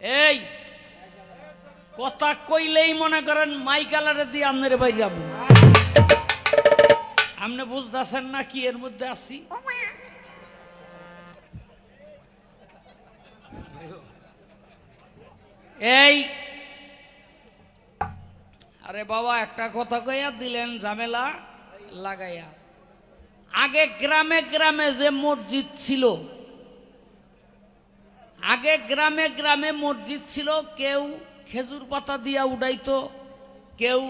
এই কথা কইলেই মনে করেন মাইকালারে দিয়ে আপনার বাইরে যাব। আপনি বুঝতেছেন না কি এর মধ্যে আছি? এই আরে বাবা একটা কথা কইয়া দিলেন ঝামেলা লাগাইয়া। আগে গ্রামে গ্রামে যে মসজিদ ছিল, আগে গ্রামে গ্রামে মসজিদ ছিল, কেউ খেজুর পাতা দিয়া উড়াইতো, কেউ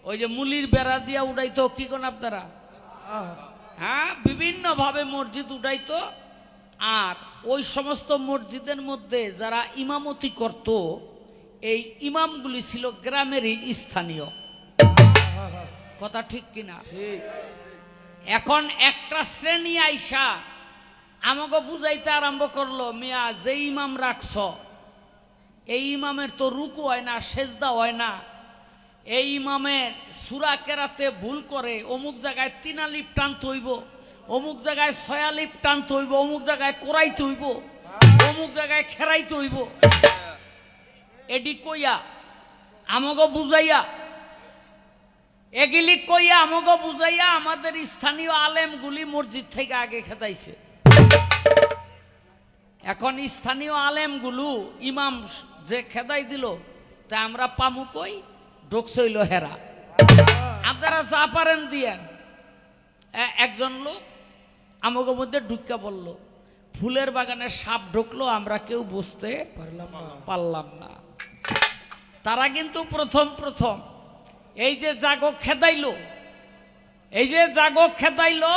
ওই যে মুলির বেড়া দিয়া উড়াইতো। কি কোন আপনারা? হ্যাঁ, বিভিন্ন ভাবে মসজিদ উঠাইতো। আর ওই সমস্ত মসজিদের মধ্যে যারা ইমামতি করত, এই ইমামগুলি ছিল গ্রামেরই স্থানীয়। কথা ঠিক কিনা? এখন একটা শ্রেণী আইসা আমাকে বুঝাইতে আরম্ভ করলো, মিয়া যে ইমাম রাখছ এই ইমামের তো রুকু হয় না, সেজদা হয় না, এই ইমামের সূরা কেরাতে ভুল করে, অমুক জায়গায় 3 আলিফ টানতে হইব, অমুক জায়গায় 6 আলিফ টানতে হইব, অমুক জায়গায় কোরাইতে হইব, অমুক জায়গায় খেরাইতে হইব। এডি কইয়া আমাকে বুঝাইয়া, এগুলি কইয়া আমাকে বুঝাইয়া আমাদের স্থানীয় আলেমগুলি মসজিদ থেকে আগে খেদাইছে। এখন স্থানীয় আলেমগুলো ইমাম যে খেদাই দিল, তা আমরা পামু কই? ঢুকছিল হেরা। আপনারা যা পারেন দিয়েন। একজন লোক আমাকে মধ্যে ঢুকা বলল, ফুলের বাগানে সাপ ঢুকলো, আমরা কেউ বুঝতে পারলাম না। তারা কিন্তু প্রথম এই যে জাগো খেদাইলো, এই যে জাগো খেদাইলো,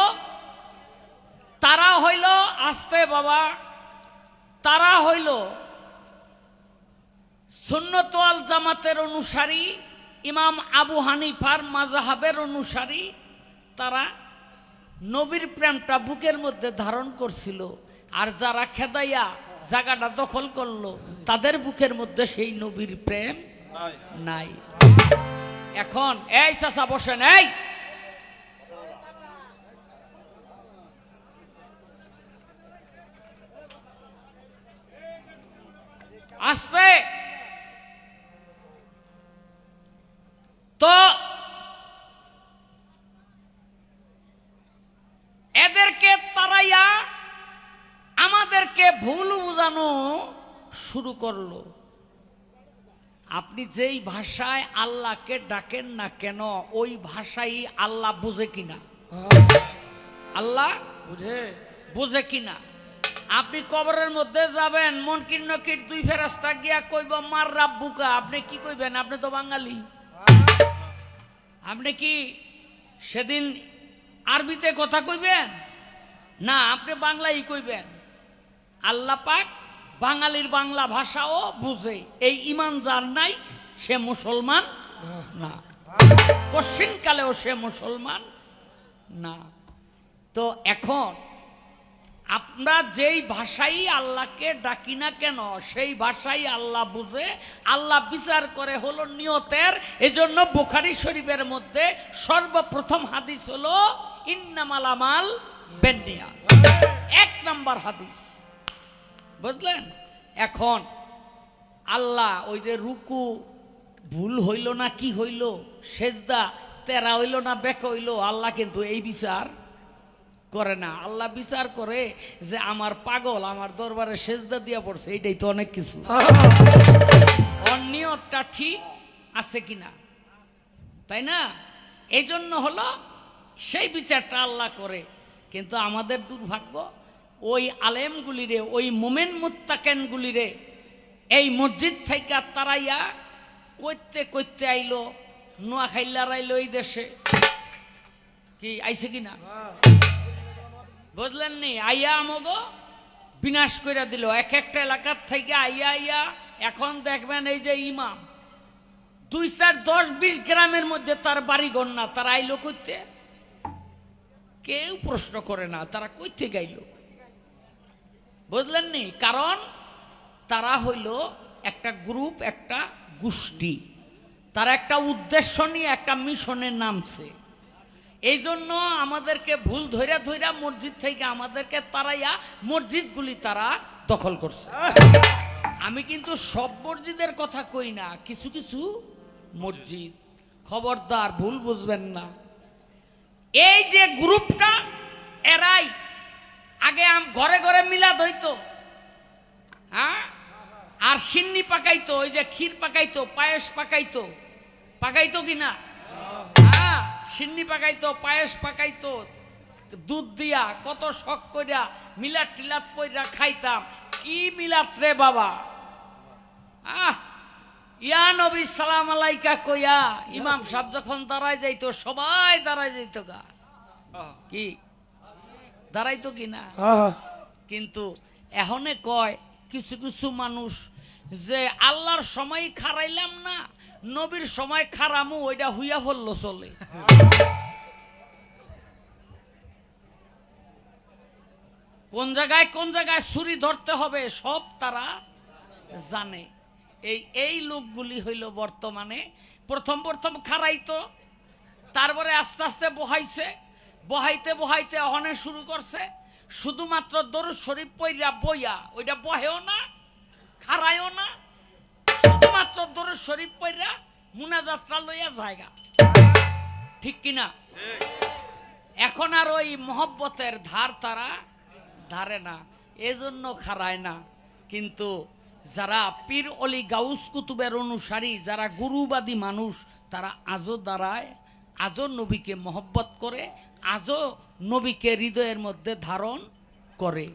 তারা হইল আস্তে বাবা, তারা হইল সুন্নত ওয়াল জামাতের অনুসারী, ইমাম আবু হানিফার মাযহাবের অনুসারী। তারা নবীর প্রেমটা বুকের মধ্যে ধারণ করছিল। আর যারা খেদাইয়া জায়গাটা দখল করলো, তাদের বুকের মধ্যে সেই নবীর প্রেম নাই। এখন এই চাচা বসেন, এই আস্তে। তো এদেরকে তারাইয়া আমাদেরকে ভুল বুঝানো শুরু করলো। আপনি যেই ভাষায় আল্লাহকে ডাকেন না কেন, ওই ভাষাই আল্লাহ বুঝে কিনা? আল্লাহ বুঝে কিনা? আপনি কবরের মধ্যে যাবেন, মনকির নকির 2 ফেরেশতা গিয়া কইব মার রাব্বুকা, আপনি কি কইবেন? আপনি তো বাঙালি, আপনি কি সেদিন আরবিতে কথা কইবেন? না, আপনি বাংলাই কইবেন। আল্লাহ পাক বাঙালির বাংলা ভাষাও বুঝে। এই ঈমান যার নাই সে মুসলমান না, কশিন কালেও সে মুসলমান না। তো এখন আমরা যেই ভাষাই আল্লাহকে ডাকি না কেন, সেই ভাষাই আল্লাহ বুঝে। আল্লাহ বিচার করে হলো নিয়তের। এজন্য বুখারী শরীফের মধ্যে সর্বপ্রথম হাদিস হলো ইন্নামাল আমাল বিন্নিয়াত, 1 নম্বর হাদিস। বুঝলেন? এখন আল্লাহ ওই যে রুকু ভুল হইল না কি হইল, সেজদা তেরা হইল না বেক হইল, আল্লাহ কিন্তু এই বিচার করে না। আল্লাহ বিচার করে যে আমার পাগল আমার দরবারে সেজদা দিয়া পড়ছে, এইটাই তো অনেক কিছু। নিয়তটা ঠিক আছে কিনা, তাই না? এই জন্য হলো সেই বিচারটা আল্লাহ করে। কিন্তু আমাদের দুর্ভাগ্য, ওই আলেমগুলিরে, ওই মোমেন মুত্তাকেনগুলিরে এই মসজিদ থেকে তারাইয়া কইতে কইতে আইলো, নোয়াখাইলার আইলো এই দেশে। কি আইছে কিনা বুঝলেন নি? আইয়া আমগো বিনাশ করে দিল। এক একটা এলাকার থেকে আইয়া এখন দেখবেন এই যে ইমাম 2, 4, 10, 20 গ্রামের মধ্যে তার বাড়ি গন্না, তারা আইলো কইতে, কেউ প্রশ্ন করে না তারা কইতে গাইল। বুঝলেন নি? কারণ তারা হইল একটা গ্রুপ, একটা গোষ্ঠী, তারা একটা উদ্দেশ্য নিয়ে একটা মিশনে নামছে। এই জন্য আমাদেরকে ভুল ধইরা ধইরা মসজিদ থেকে আমাদেরকে তারাইয়া মসজিদগুলি তারা দখল করছে। আমি কিন্তু সব মসজিদের কথা কই না, কিছু কিছু মসজিদ, খবরদার ভুল বুঝবেন না। এই যে গ্রুপটা, এরাই আগে ঘরে ঘরে মিলাদ হইতো, হ্যাঁ, আর সিন্নি পাকাইতো, ওই যে ক্ষীর পাকাইতো, পায়েস পাকাইতো, পাকাইতো কিনা? হ্যাঁ, সিন্নি পাকাইতো, পায়েস পাকাইতো, দুধ দিয়া কত শখ কইরা মিলাদ টিলাদ পইরা খাইতাম। কি মিলাদ রে বাবা! ইয়া নবী সালাম আলাইকা কইয়া ইমাম সাহেব যখন দাঁড়ায় যাইতো, সবাই দাঁড়ায় যাইতো গা, কি দাঁড়াইতো কিনা? কিন্তু এখনে কয় কিছু কিছু মানুষ যে আল্লাহর সময় খারাইলাম না, নবীর সময় খারামু, ওইটা হুইয়া ফললো চলে। কোন জায়গায় ছুরি ধরতে হবে সব তারা জানে। এই লোকগুলি হইল বর্তমানে প্রথম খারাইতো, তারপরে আস্তে আস্তে বহাইতে অহনে শুরু করছে শুধুমাত্র দরুদ শরীফ পইরা বইয়া, ওইটা বহেও না খারায়ও না, শুধুমাত্র দরুদ শরীফ পইরা মুনাজাতটা লইয়া জায়গা, ঠিক কিনা? এখন আর ওই মহব্বতের ধার তারা ধারে না, এজন্য খারায় না। কিন্তু যারা পীর অলি গাউস কুতুবের অনুসারী, যারা গুরুবাদী মানুষ, তারা আজও দাঁড়ায়, আজও নবীকে মহব্বত করে, আজও নবীকে হৃদয়ের মধ্যে ধারণ করে।